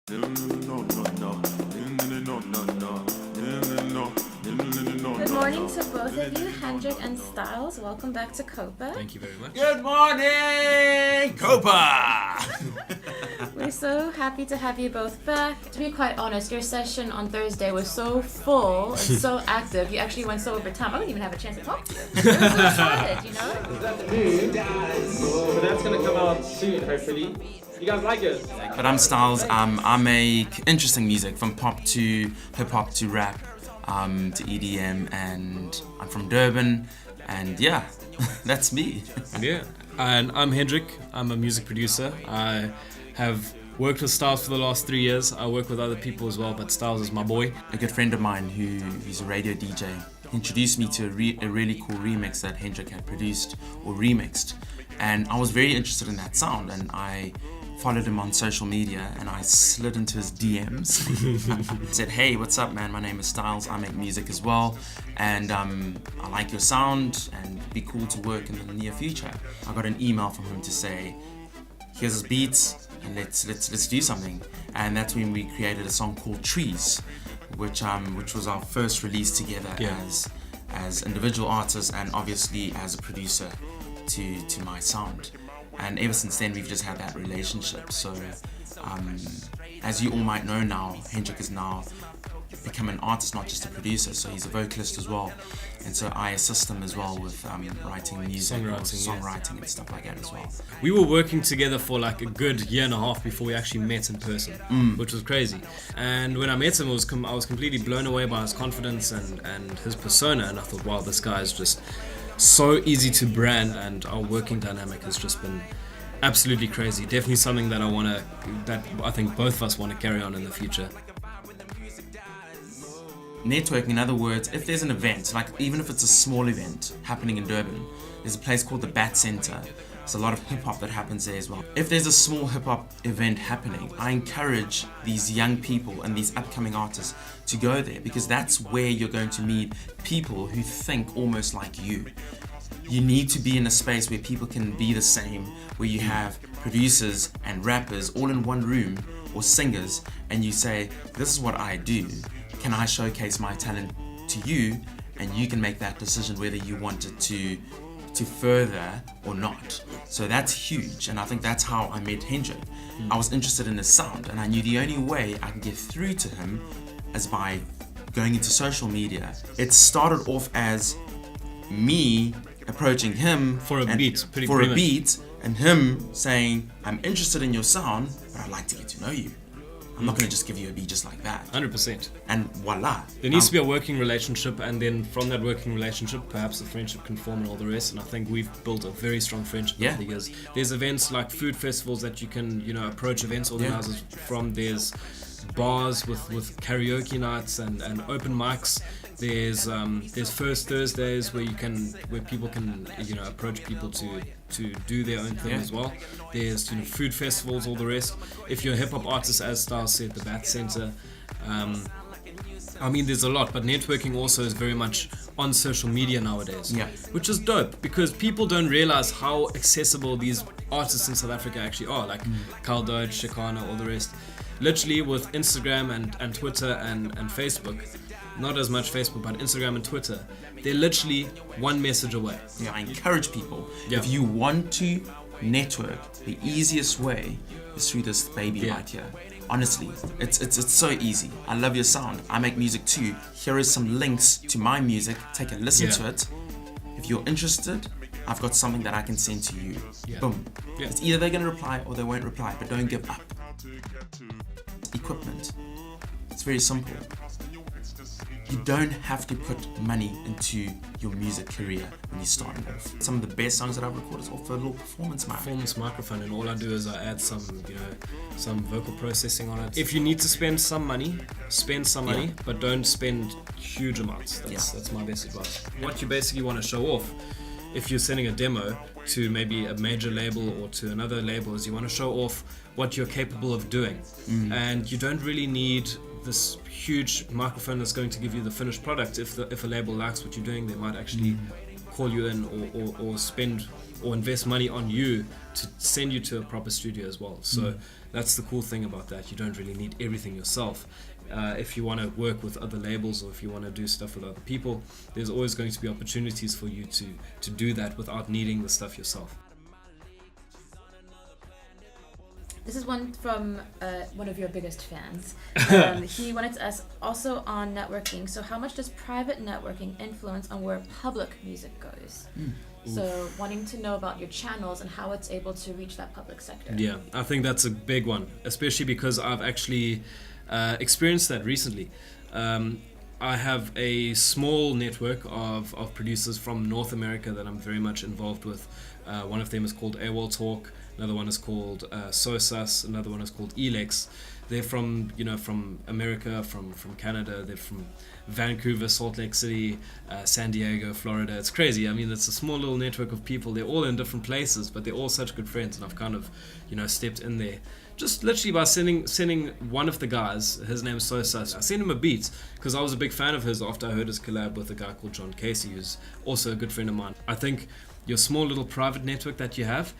Good morning to both of you, Hendrik and Styles. Welcome back to COPA. Thank you very much. Good morning, COPA! We're so happy to have you both back. To be quite honest, your session on Thursday was so full and so active. You actually went so over time. I didn't even have a chance to talk to you. You were so excited, you know? So that's going to come out soon, hopefully. You guys like it? But I'm Styles. I make interesting music from pop to hip hop to rap to EDM, and I'm from Durban. And yeah, that's me. Yeah, and I'm Hendrik. I'm a music producer. I have worked with Styles for the last 3 years. I work with other people as well, but Styles is my boy. A good friend of mine who's a radio DJ introduced me to a really cool remix that Hendrik had produced or remixed. And I was very interested in that sound, and I followed him on social media and I slid into his DMs. Said, hey, what's up, man? My name is Styles. I make music as well, and I like your sound and it'd be cool to work in the near future. I got an email from him to say, here's his beats and let's do something. And that's when we created a song called Trees, which was our first release together as individual artists and obviously as a producer to my sound. And ever since then, we've just had that relationship. So, as you all might know now, Hendrik has now become an artist, not just a producer. So he's a vocalist as well. And so I assist him as well with writing music, songwriting and stuff like that as well. We were working together for like a good year and a half before we actually met in person, which was crazy. And when I met him, I was completely blown away by his confidence and his persona. And I thought, wow, this guy is just so easy to brand, and our working dynamic has just been absolutely crazy. Definitely something that I think both of us want to carry on in the future. Networking, in other words, if there's an event, like even if it's a small event happening in Durban, there's a place called the Bat Center. There's a lot of hip hop that happens there as well. If there's a small hip hop event happening, I encourage these young people and these upcoming artists to go there, because that's where you're going to meet people who think almost like you. You need to be in a space where people can be the same, where you have producers and rappers all in one room, or singers, and you say, this is what I do. Can I showcase my talent to you? And you can make that decision whether you want it to further or not. So that's huge, and I think that's how I met Hendrik. I was interested in his sound, and I knew the only way I can get through to him is by going into social media. It started off as me approaching him for a beat, and him saying, I'm interested in your sound, but I'd like to get to know you. I'm not going to just give you a beat just like that. 100%. And voila. There needs to be a working relationship, and then from that working relationship, perhaps a friendship can form and all the rest. And I think we've built a very strong friendship over the years. There's events like food festivals that you can, approach events organizers from. There's bars with karaoke nights and open mics. There's First Thursdays where people can approach people to do their own thing as well. There's food festivals, all the rest. If you're a hip hop artist, as Styles said, the Bat Center. There's a lot, but networking also is very much on social media nowadays, which is dope, because people don't realize how accessible these artists in South Africa actually are, like Kyle Dodge, Shakana, all the rest. Literally with Instagram and Twitter and Facebook, not as much Facebook, but Instagram and Twitter, they're literally one message away. Yeah, I encourage people, if you want to network, the easiest way is through this baby right here. Honestly, it's so easy. I love your sound. I make music too. Here is some links to my music. Take a listen to it. If you're interested, I've got something that I can send to you. Boom. It's either they're going to reply or they won't reply, but don't give up. Equipment. It's very simple. You don't have to put money into your music career when you're starting off. Some of the best songs that I've recorded is off a little performance microphone, and all I do is I add some vocal processing on it. If you need to spend some money, but don't spend huge amounts. That's my best advice. What you basically want to show off, if you're sending a demo to maybe a major label or to another label, is you want to show off what you're capable of doing. And you don't really need this huge microphone that's going to give you the finished product. If a label likes what you're doing, they might actually call you in or spend or invest money on you to send you to a proper studio as well. So that's the cool thing about that. You don't really need everything yourself. If you want to work with other labels or if you want to do stuff with other people, there's always going to be opportunities for you to do that without needing the stuff yourself. This is one from one of your biggest fans. He wanted to ask also on networking. So how much does private networking influence on where public music goes? So wanting to know about your channels and how it's able to reach that public sector. Yeah, I think that's a big one, especially because I've actually experienced that recently. I have a small network of producers from North America that I'm very much involved with. One of them is called AWOL Talk. Another one is called SOSAS. Another one is called Elex. They're from America, from Canada. They're from Vancouver, Salt Lake City, San Diego, Florida. It's crazy. I mean, it's a small little network of people. They're all in different places, but they're all such good friends. And I've kind of, stepped in there. Just literally by sending one of the guys, his name's SOSAS, I sent him a beat because I was a big fan of his after I heard his collab with a guy called John Casey, who's also a good friend of mine. I think your small little private network that you have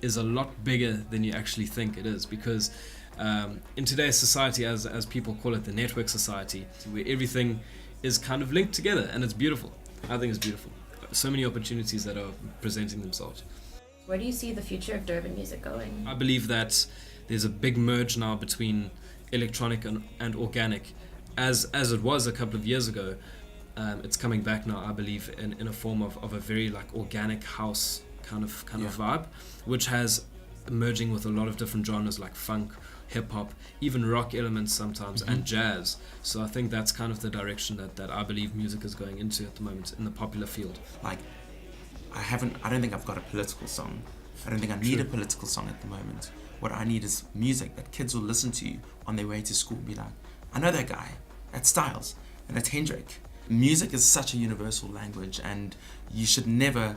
is a lot bigger than you actually think it is, because in today's society, as people call it, the network society, where everything is kind of linked together, and it's beautiful. I think it's beautiful. So many opportunities that are presenting themselves. Where do you see the future of Durban music going? I believe that there's a big merge now between electronic and organic. As it was a couple of years ago, it's coming back now, I believe, in a form of a very like organic house kind of vibe, which has merging with a lot of different genres like funk, hip-hop, even rock elements sometimes, and jazz. So I think that's kind of the direction that I believe music is going into at the moment in the popular field. Like, I don't think I've got a political song. I don't think I need a political song at the moment. What I need is music that kids will listen to on their way to school and be like, I know that guy, that's Styles, and that's Hendrik. Music is such a universal language, and you should never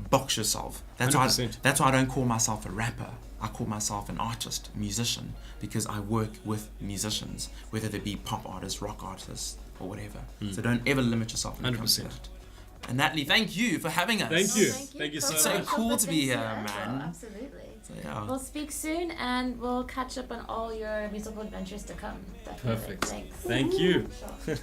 box yourself. That's why I don't call myself a rapper. I call myself an artist, a musician, because I work with musicians, whether they be pop artists, rock artists, or whatever. So don't ever limit yourself. 100%. And Natalie, thank you for having us. Thank you. Thank you so It's so much. cool to be here, man. Absolutely. So, yeah. We'll speak soon, and we'll catch up on all your musical adventures to come. Definitely. Perfect. Thanks. Thank you. Sure.